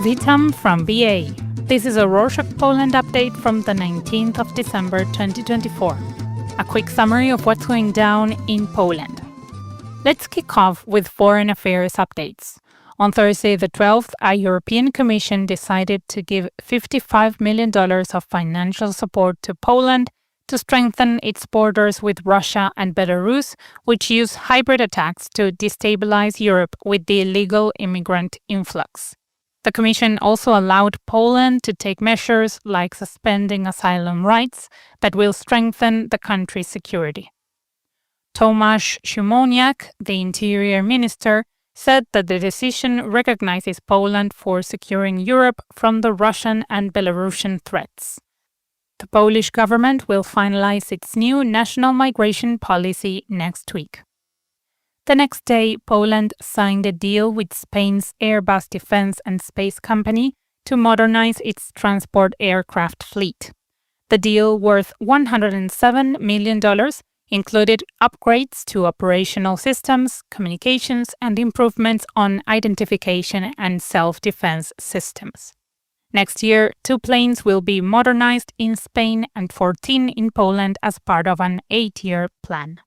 Witam from BA. This is a Rorschach Poland update from the 19th of December 2024. A quick summary of what's going down in Poland. Let's kick off with foreign affairs updates. On Thursday the 12th, a European Commission decided to give $55 million of financial support to Poland to strengthen its borders with Russia and Belarus, which use hybrid attacks to destabilize Europe with the illegal immigrant influx. The Commission also allowed Poland to take measures like suspending asylum rights that will strengthen the country's security. Tomasz Siemoniak, the Interior Minister, said that the decision recognizes Poland for securing Europe from the Russian and Belarusian threats. The Polish government will finalize its new national migration policy next week. The next day, Poland signed a deal with Spain's Airbus defense and space company to modernize its transport aircraft fleet. The deal, worth $107 million, included upgrades to operational systems, communications, and improvements on identification and self-defense systems. Next year, 2 planes will be modernized in Spain and 14 in Poland as part of an 8-year plan.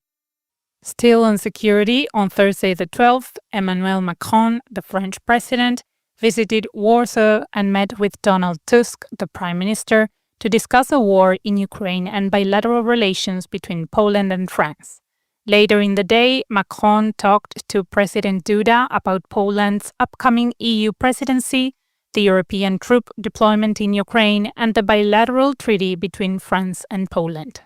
Still on security, on Thursday the 12th, Emmanuel Macron, the French president, visited Warsaw and met with Donald Tusk, the prime minister, to discuss a war in Ukraine and bilateral relations between Poland and France. Later in the day, Macron talked to President Duda about Poland's upcoming EU presidency, the European troop deployment in Ukraine, and the bilateral treaty between France and Poland.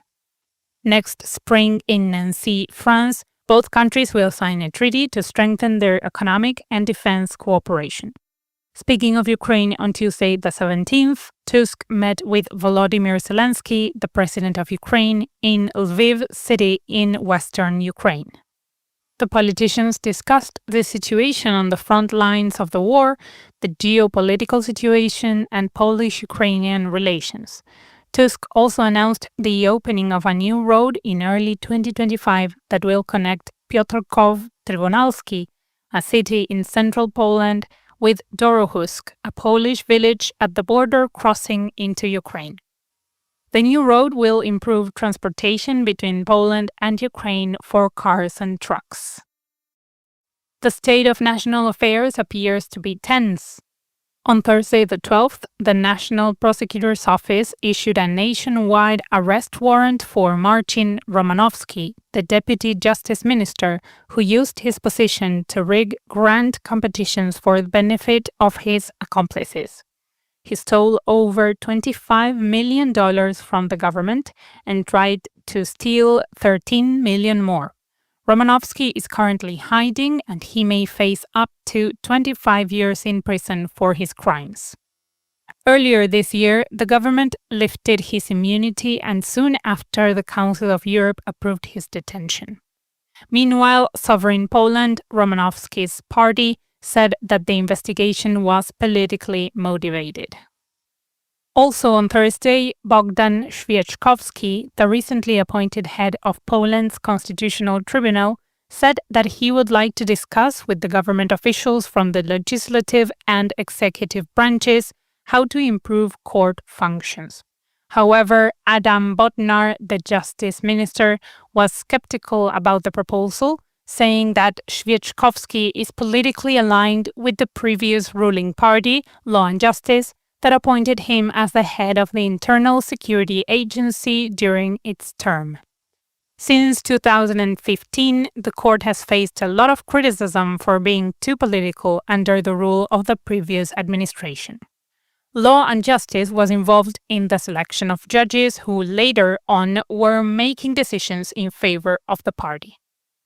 Next spring in Nancy, France, both countries will sign a treaty to strengthen their economic and defense cooperation. Speaking of Ukraine, on Tuesday the 17th, Tusk met with Volodymyr Zelensky, the president of Ukraine, in Lviv city in western Ukraine. The politicians discussed the situation on the front lines of the war, the geopolitical situation, and Polish-Ukrainian relations. Tusk also announced the opening of a new road in early 2025 that will connect Piotrków-Trybunalski, a city in central Poland, with Dorohusk, a Polish village at the border crossing into Ukraine. The new road will improve transportation between Poland and Ukraine for cars and trucks. The state of national affairs appears to be tense. On Thursday the 12th, the National Prosecutor's Office issued a nationwide arrest warrant for Marcin Romanowski, the Deputy Justice Minister, who used his position to rig grant competitions for the benefit of his accomplices. He stole over $25 million from the government and tried to steal $13 million more. Romanowski is currently hiding and he may face up to 25 years in prison for his crimes. Earlier this year, the government lifted his immunity and soon after the Council of Europe approved his detention. Meanwhile, Sovereign Poland, Romanowski's party, said that the investigation was politically motivated. Also on Thursday, Bogdan Świeczkowski, the recently appointed head of Poland's Constitutional Tribunal, said that he would like to discuss with the government officials from the legislative and executive branches how to improve court functions. However, Adam Bodnar, the Justice Minister, was skeptical about the proposal, saying that Świeczkowski is politically aligned with the previous ruling party, Law and Justice, that appointed him as the head of the Internal Security Agency during its term. Since 2015, the court has faced a lot of criticism for being too political under the rule of the previous administration. Law and Justice was involved in the selection of judges who later on were making decisions in favor of the party.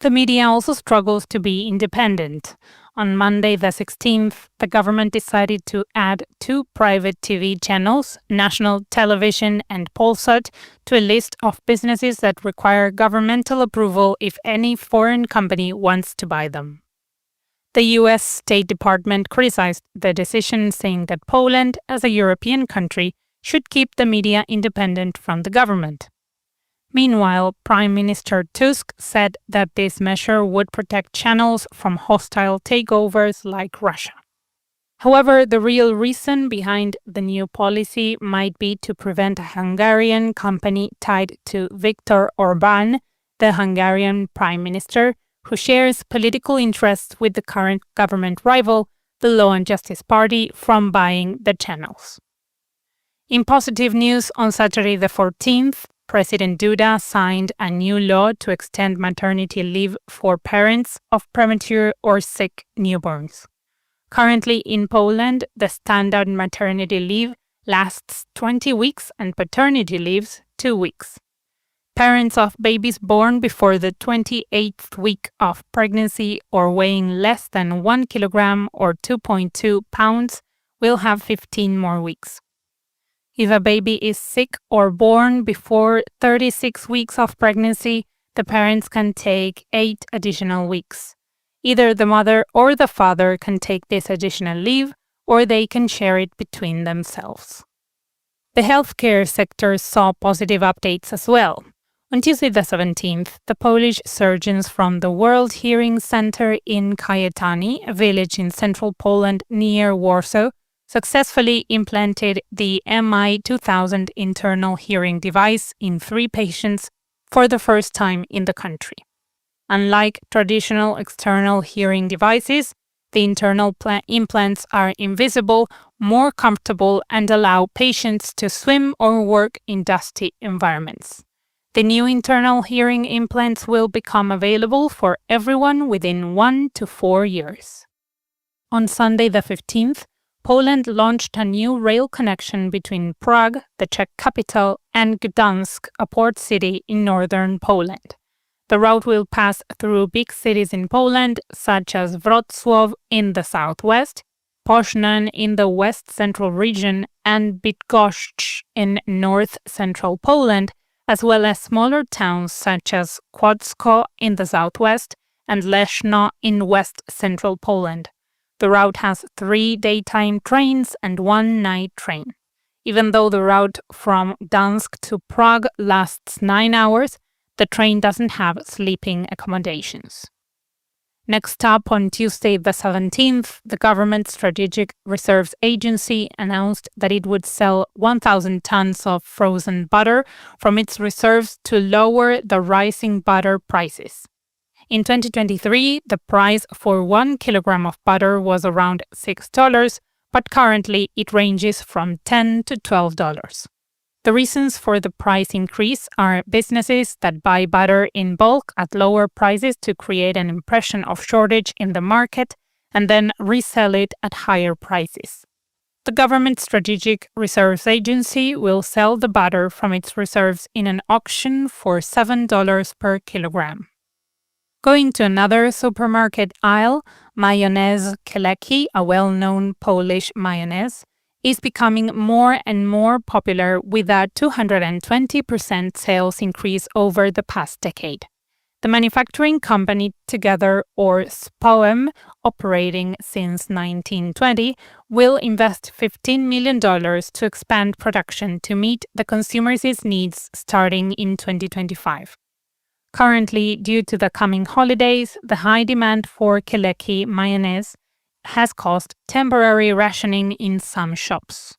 The media also struggles to be independent. On Monday the 16th, the government decided to add 2 private TV channels, National Television and Polsat, to a list of businesses that require governmental approval if any foreign company wants to buy them. The U.S. State Department criticized the decision, saying that Poland, as a European country, should keep the media independent from the government. Meanwhile, Prime Minister Tusk said that this measure would protect channels from hostile takeovers like Russia. However, the real reason behind the new policy might be to prevent a Hungarian company tied to Viktor Orbán, the Hungarian prime minister, who shares political interests with the current government rival, the Law and Justice Party, from buying the channels. In positive news, on Saturday the 14th, President Duda signed a new law to extend maternity leave for parents of premature or sick newborns. Currently in Poland, the standard maternity leave lasts 20 weeks and paternity leaves 2 weeks. Parents of babies born before the 28th week of pregnancy or weighing less than 1 kilogram or 2.2 pounds will have 15 more weeks. If a baby is sick or born before 36 weeks of pregnancy, the parents can take 8 additional weeks. Either the mother or the father can take this additional leave, or they can share it between themselves. The healthcare sector saw positive updates as well. On Tuesday the 17th, the Polish surgeons from the World Hearing Center in Kajetani, a village in central Poland near Warsaw, successfully implanted the MI2000 internal hearing device in 3 patients for the first time in the country. Unlike traditional external hearing devices, the internal implants are invisible, more comfortable, and allow patients to swim or work in dusty environments. The new internal hearing implants will become available for everyone within 1 to 4 years. On Sunday the 15th, Poland launched a new rail connection between Prague, the Czech capital, and Gdansk, a port city in northern Poland. The route will pass through big cities in Poland, such as Wrocław in the southwest, Poznan in the west-central region, and Bydgoszcz in north-central Poland, as well as smaller towns such as Kłodzko in the southwest and Leszno in west-central Poland. The route has 3 daytime trains and 1 night train. Even though the route from Gdansk to Prague lasts 9 hours, the train doesn't have sleeping accommodations. Next up, on Tuesday the 17th, the Government Strategic Reserves Agency announced that it would sell 1,000 tons of frozen butter from its reserves to lower the rising butter prices. In 2023, the price for 1 kilogram of butter was around $6, but currently it ranges from $10 to $12. The reasons for the price increase are businesses that buy butter in bulk at lower prices to create an impression of shortage in the market and then resell it at higher prices. The Government Strategic Reserves Agency will sell the butter from its reserves in an auction for $7 per kilogram. Going to another supermarket aisle, mayonnaise Kieleki, a well-known Polish mayonnaise, is becoming more and more popular with a 220% sales increase over the past decade. The manufacturing company Together, or SPOEM, operating since 1920, will invest $15 million to expand production to meet the consumers' needs starting in 2025. Currently, due to the coming holidays, the high demand for Kieleki mayonnaise has caused temporary rationing in some shops.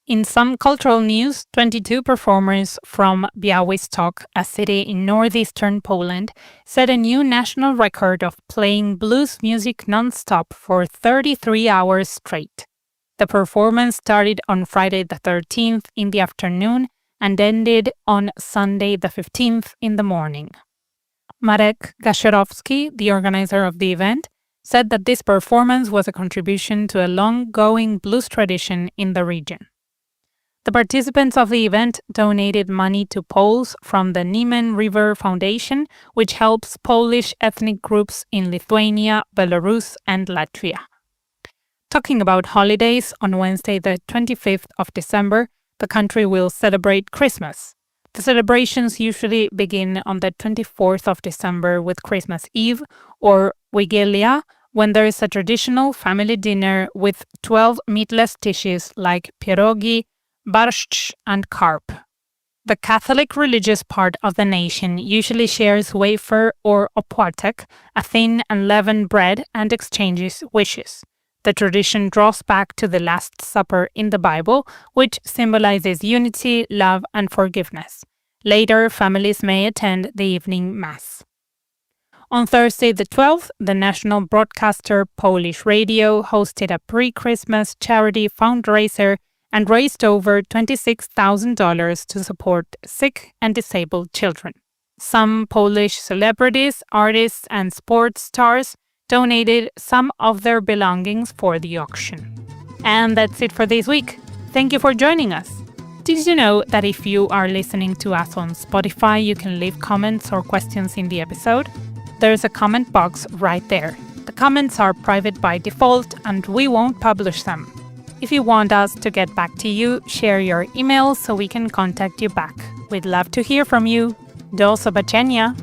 In some cultural news, 22 performers from Białystok, a city in northeastern Poland, set a new national record of playing blues music non-stop for 33 hours straight. The performance started on Friday the 13th in the afternoon and ended on Sunday the 15th in the morning. Marek Gaszerowski, the organizer of the event, said that this performance was a contribution to a long-going blues tradition in the region. The participants of the event donated money to Poles from the Niemen River Foundation, which helps Polish ethnic groups in Lithuania, Belarus, and Latvia. Talking about holidays, on Wednesday the 25th of December, the country will celebrate Christmas. The celebrations usually begin on the 24th of December with Christmas Eve, or Wigilia, when there is a traditional family dinner with 12 meatless dishes like pierogi, barszcz, and carp. The Catholic religious part of the nation usually shares wafer or opłatek, a thin and leavened bread, and exchanges wishes. The tradition draws back to the Last Supper in the Bible, which symbolizes unity, love, and forgiveness. Later, families may attend the evening Mass. On Thursday the 12th, the national broadcaster Polish Radio hosted a pre-Christmas charity fundraiser and raised over $26,000 to support sick and disabled children. Some Polish celebrities, artists, and sports stars donated some of their belongings for the auction. And that's it for this week. Thank you for joining us. Did you know that if you are listening to us on Spotify, you can leave comments or questions in the episode? There's a comment box right there. The comments are private by default and we won't publish them. If you want us to get back to you, share your email so we can contact you back. We'd love to hear from you. Do zobaczenia!